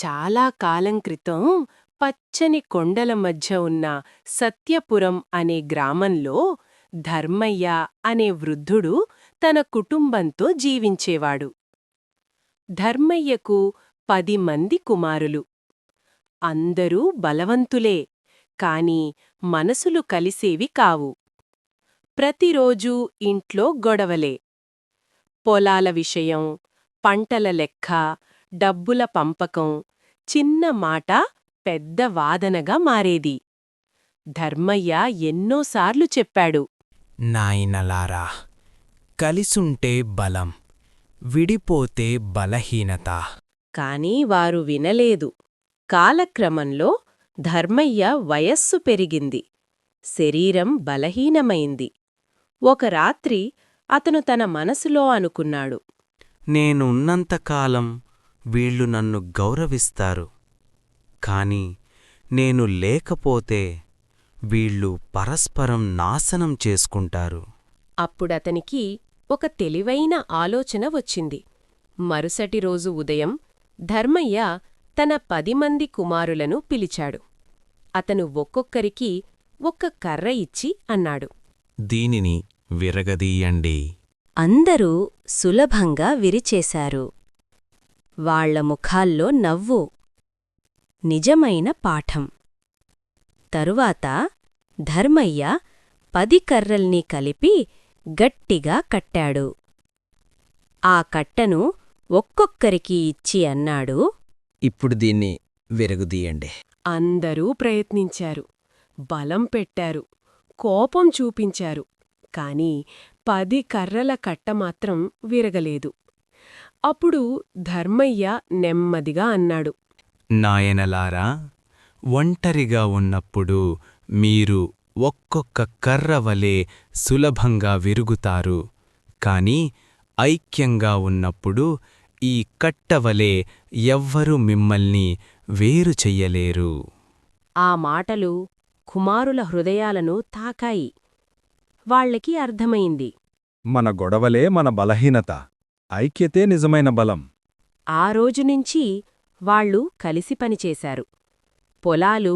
చాలా కాలం క్రితం పచ్చని కొండల మధ్య ఉన్న సత్యపురం అనే గ్రామంలో ధర్మయ్య అనే వృద్ధుడు తన కుటుంబంతో జీవించేవాడు. ధర్మయ్యకు 10 మంది కుమారులు. అందరూ బలవంతులే, కాని మనసులు కలిసేవి కావు. ప్రతిరోజూ ఇంట్లో గొడవలే. పొలాల విషయం, పంటల లెక్క, డబ్బుల పంపకం, చిన్న మాట పెద్ద వాదనగా మారేది. ధర్మయ్య ఎన్నోసార్లు చెప్పాడు. నాయనలారా, కలిసుంటే బలం, విడిపోతే బలహీనత. కాని వారు వినలేదు. కాలక్రమంలో ధర్మయ్య వయస్సు పెరిగింది. శరీరం బలహీనమైంది. ఒక రాత్రి అతను తన మనసులో అనుకున్నాడు. నేనున్నంతకాలం వీళ్ళు నన్ను గౌరవిస్తారు, కాని నేను లేకపోతే వీళ్ళు పరస్పరం నాశనం చేసుకుంటారు. అప్పుడతనికి ఒక తెలివైన ఆలోచన వచ్చింది. మరుసటి రోజు ఉదయం ధర్మయ్య తన 10 మంది కుమారులను పిలిచాడు. అతను ఒక్కొక్కరికి ఒక్క కర్ర ఇచ్చి అన్నాడు, దీనిని విరగదీయండి. అందరూ సులభంగా విరిచేశారు. వాళ్ల ముఖాల్లో నవ్వు. నిజమైన పాఠం. తరువాత ధర్మయ్య 10 కర్రల్ని కలిపి గట్టిగా కట్టాడు. ఆ కట్టను ఒక్కొక్కరికి ఇచ్చి అన్నాడు, ఇప్పుడు దీన్ని విరగదీయండి. అందరూ ప్రయత్నించారు. బలం పెట్టారు. కోపం చూపించారు. కాని 10 కర్రల కట్టమాత్రం విరగలేదు. అప్పుడు ధర్మయ్య నెమ్మదిగా అన్నాడు, నాయనలారా, ఒంటరిగా ఉన్నప్పుడు మీరు ఒక్కొక్క కర్రవలే సులభంగా విరుగుతారు, కాని ఐక్యంగా ఉన్నప్పుడు ఈ కట్టవలే ఎవ్వరూ మిమ్మల్ని వేరు చెయ్యలేరు. ఆ మాటలు కుమారుల హృదయాలను తాకాయి. వాళ్లకి అర్థమైంది. మన గొడవలే మన బలహీనత, ఐక్యతే నిజమైన బలం. ఆ రోజునుంచి వాళ్ళు కలిసి పనిచేశారు. పొలాలు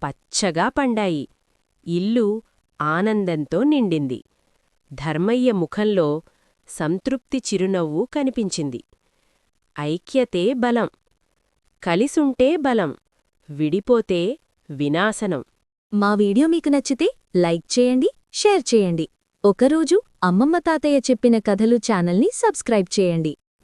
పచ్చగా పండాయి. ఇల్లు ఆనందంతో నిండింది. ధర్మయ్య ముఖంలో సంతృప్తి చిరునవ్వు కనిపించింది. ఐక్యతే బలం. కలిసుంటే బలం, విడిపోతే వినాశనం. మా వీడియో మీకు నచ్చితే లైక్ చేయండి, షేర్ చేయండి. ఒకరోజు అమ్మమ్మ తాతయ్య చెప్పిన కథలు ఛానల్ని సబ్స్క్రైబ్ చేయండి.